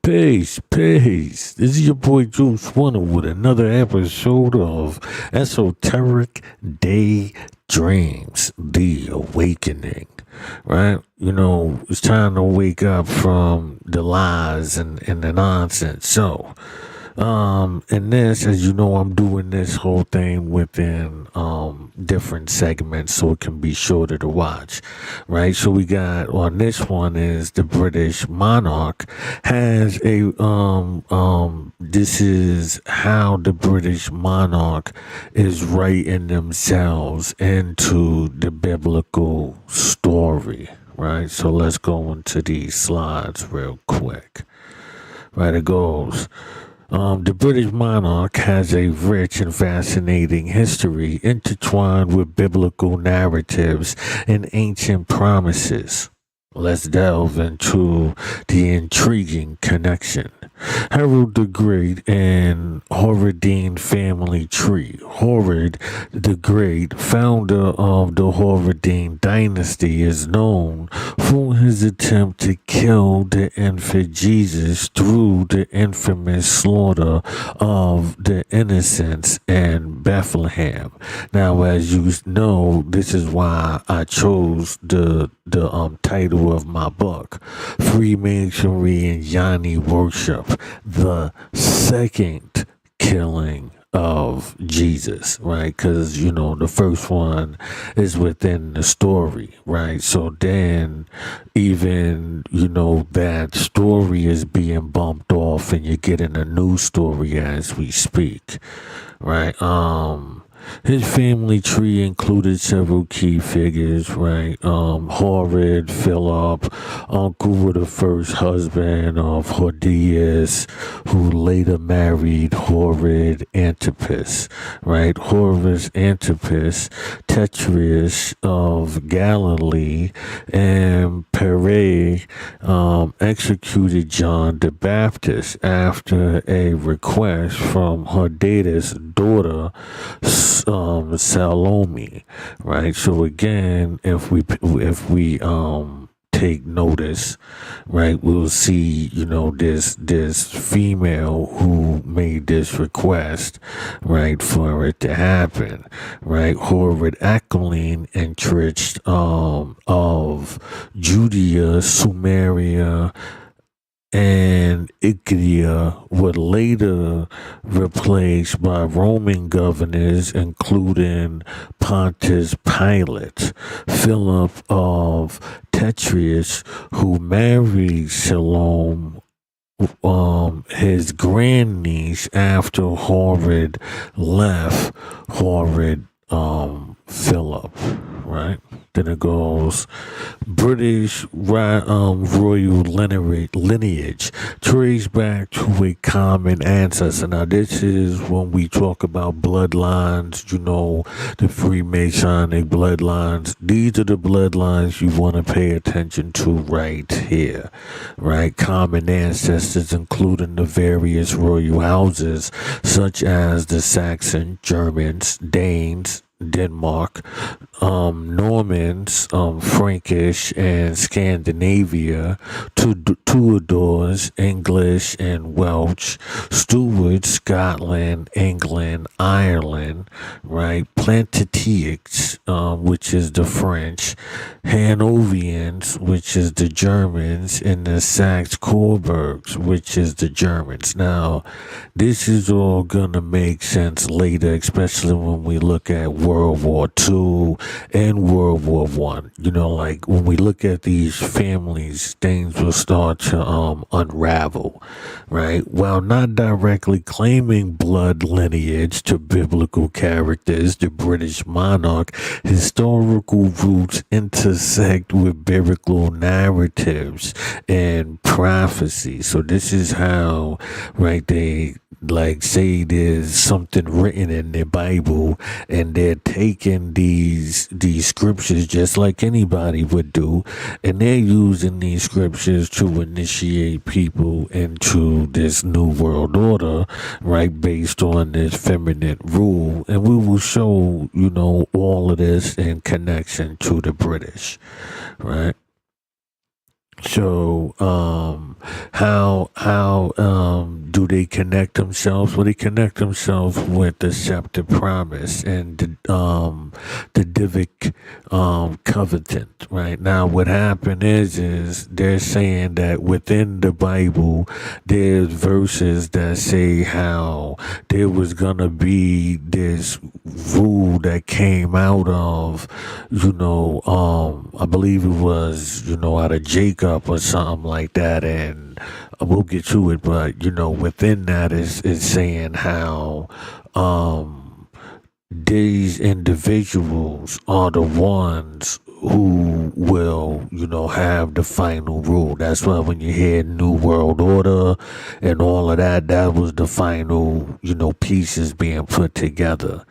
Peace, peace. This is your boy Juice Wonder with another episode of Esoteric Daydreams, The Awakening. Right? You know, it's time to wake up from the lies and the nonsense. So, and this, as you know, I'm doing this whole thing within different segments so it can be shorter to watch, right? So we got on this one is the British Monarch has a this is how the British Monarch is writing themselves into the biblical story, right? So let's go into these slides real quick. Right, it goes. The British monarch has a rich and fascinating history intertwined with biblical narratives and ancient promises. Let's delve into the intriguing connection. Harold the Great and Horridine family tree. Horrid the Great, founder of the Horridine dynasty, is known for his attempt to kill the infant Jesus through the infamous slaughter of the innocents in Bethlehem. Now, as you know, this is why I chose the title of my book, Freemasonry and Yanni Worship, the second killing of Jesus, right? Because, you know, the first one is within the story, right? So then even, you know, that story is being bumped off and you're getting a new story as we speak, right? His family tree included several key figures, right? Horrid Philip, uncle with the first husband of Hordius, who later married Horrid Antipas, right? Horus Antipas, Tetraius of Galilee, and Pere executed John the Baptist after a request from Hordatus' daughter, Salome, right? So again, if we take notice, right, we'll see, you know, this female who made this request, right, for it to happen, right? Horrid Aquiline entrenched of Judea, Sumeria, and Icaria were later replaced by Roman governors, including Pontius Pilate, Philip of Tetraius, who married Salome, his grandniece, after Horrid left Horrid Philip, right? Then it goes British royal lineage traced back to a common ancestor. Now, this is when we talk about bloodlines, you know, the Freemasonic bloodlines. These are the bloodlines you want to pay attention to right here, right? Common ancestors, including the various royal houses, such as the Saxon, Germans, Danes, Denmark, Normans, Frankish, and Scandinavia, Tudors, English, and Welsh, Stuarts, Scotland, England, Ireland, right? Plantaetics, which is the French, Hanoverians, which is the Germans, and the Saxe-Coburgs, which is the Germans. Now, this is all gonna make sense later, especially when we look at World War II and World War One. You know, like when we look at these families, things will start to unravel, right? While not directly claiming blood lineage to biblical characters, the British monarch historical roots intersect with biblical narratives and prophecy. So this is how, right, they like say there's something written in the Bible and they're taking these scriptures just like anybody would do, and they're using these scriptures to initiate people into this new world order, right, based on this feminine rule. And we will show, you know, all of this in connection to the British, right? So, how do they connect themselves? Well, they connect themselves with the scepter promise and the Divic covenant. Right now, what happened is they're saying that within the Bible, there's verses that say how there was gonna be this rule that came out of, I believe it was, out of Jacob or something like that, and we'll get to it, but within that is saying how these individuals are the ones who will, have the final rule. That's why when you hear New World Order and all of that, that was the final, pieces being put together.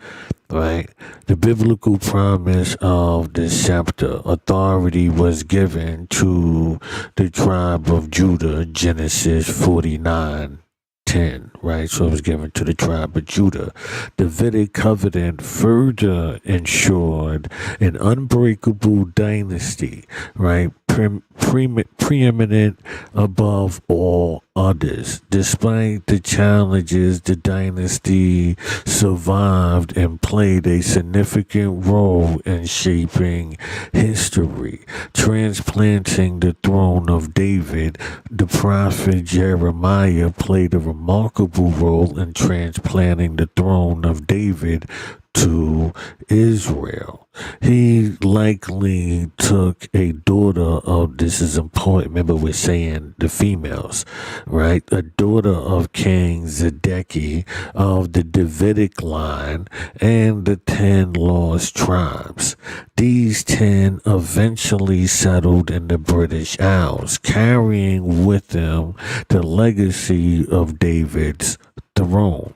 Right? The biblical promise of this chapter, authority was given to the tribe of Judah, Genesis 49:10, right? So it was given to the tribe of Judah. The Davidic covenant further ensured an unbreakable dynasty, right? Preeminent above all others. Despite the challenges, the dynasty survived and played a significant role in shaping history, transplanting the throne of David. The prophet Jeremiah played a remarkable role in transplanting the throne of David to Israel. He likely took a daughter of, this is important, remember we're saying the females, right? A daughter of King Zedekiah of the Davidic line and the 10 lost tribes. These 10 eventually settled in the British Isles, carrying with them the legacy of David's throne.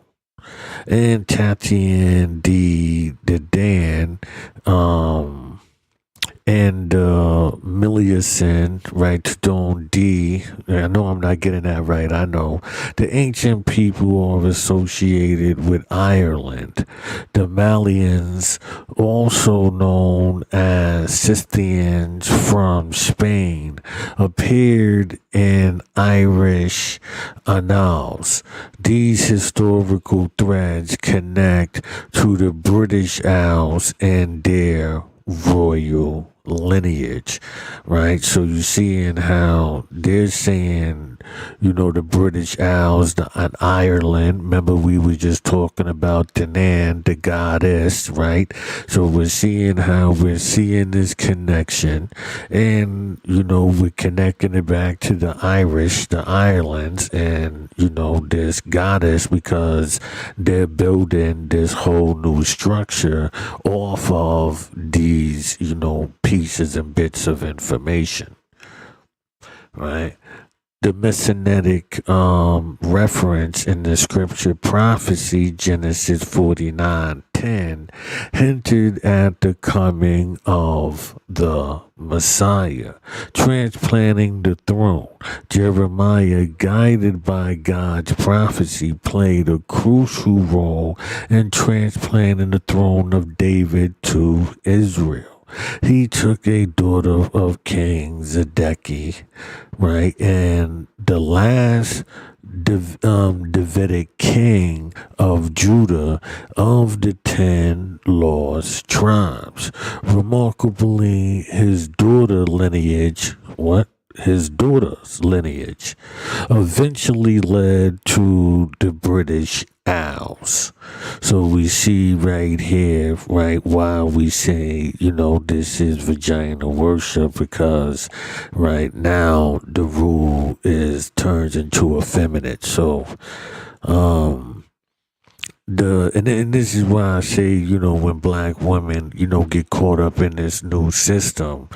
And Tatian the Dan, and Miliusin, right, Stone D. I know I'm not getting that right, I know. The ancient people are associated with Ireland. The Malians, also known as Scythians from Spain, appeared in Irish annals. These historical threads connect to the British Isles and their royal lineage, right? So you're seeing how they're saying, the British Isles, and Ireland. Remember, we were just talking about Dinan, the goddess, right? So we're seeing this connection, and we're connecting it back to the Irish, the islands, and this goddess, because they're building this whole new structure off of these, pieces and bits of information, right? The messianic reference in the scripture prophecy, Genesis 49:10, hinted at the coming of the Messiah, transplanting the throne. Jeremiah, guided by God's prophecy, played a crucial role in transplanting the throne of David to Israel. He took a daughter of King Zedekiah, right, and the last Davidic king of Judah of the 10 lost tribes. Remarkably, his daughter's lineage eventually led to the British Isles. So we see right here, right, why we say, this is vagina worship, because right now the rule turns into effeminate. So, and this is why I say, when black women, get caught up in this new system,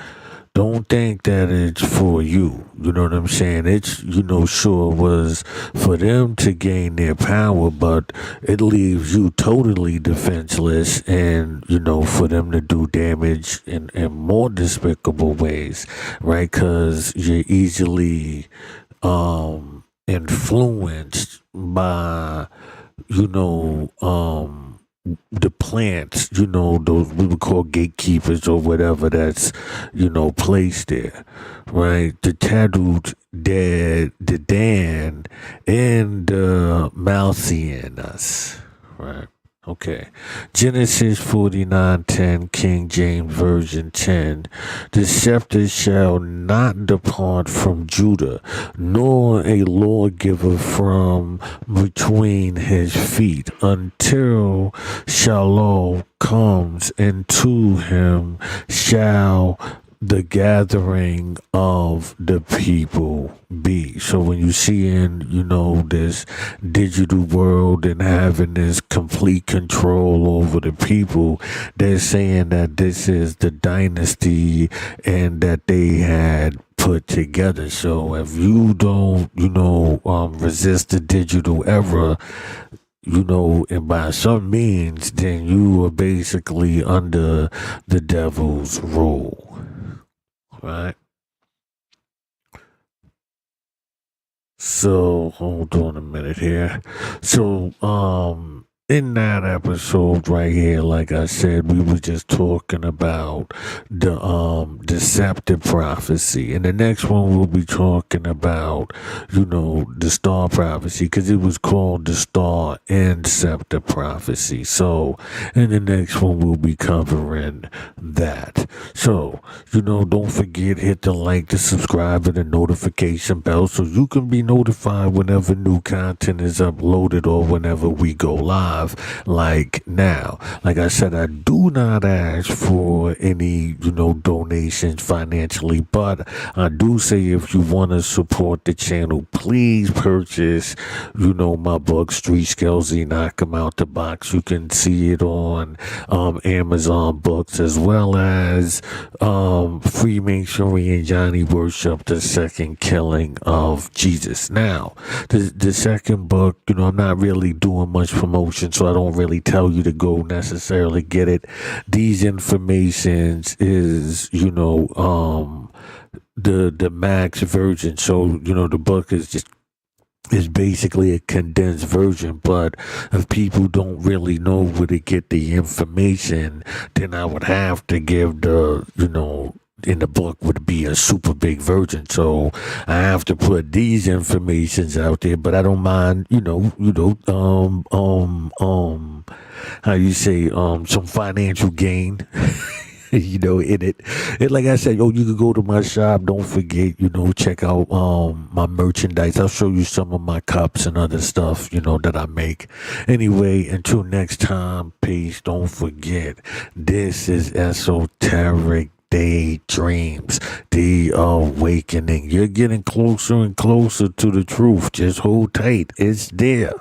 don't think that it's for you. You know what I'm saying? It's, sure was for them to gain their power, but it leaves you totally defenseless and, for them to do damage in more despicable ways, right? Because you're easily influenced by, the plants, those we would call gatekeepers or whatever that's, placed there, right? The tattooed, the Dan, and the Malthians, right? Okay. Genesis 49:10, King James Version 10. The scepter shall not depart from Judah, nor a lawgiver from between his feet, until Shalom comes, and to him shall the gathering of the people be. So when you see in, this digital world and having this complete control over the people, they're saying that this is the dynasty and that they had put together. So if you don't, resist the digital era, and by some means, then you are basically under the devil's rule. Right. So hold on a minute here. So in that episode right here, like I said, we were just talking about the deceptive prophecy. And the next one we'll be talking about, the star prophecy, because it was called the star and scepter prophecy. So in the next one we'll be covering that. So, don't forget, hit the like, the subscribe, and the notification bell so you can be notified whenever new content is uploaded or whenever we go live. Like now, like I said, I do not ask for any, donations financially, but I do say if you want to support the channel, please purchase, my book, Street Skills, Knock 'em Out the Box. You can see it on Amazon Books, as well as Freemasonry and Johnny Worship, the second killing of Jesus. Now, the second book, I'm not really doing much promotion, so I don't really tell you to go necessarily get it. These informations is, the max version. So, the book is basically a condensed version, but if people don't really know where to get the information, then I would have to give in the book would be a super big version. So I have to put these informations out there, but I don't mind, how you say, some financial gain. In it. And like I said, you can go to my shop. Don't forget, check out my merchandise. I'll show you some of my cups and other stuff, that I make. Anyway, until next time, peace. Don't forget, this is Esoteric Daydreams, the awakening. You're getting closer and closer to the truth. Just hold tight. It's there.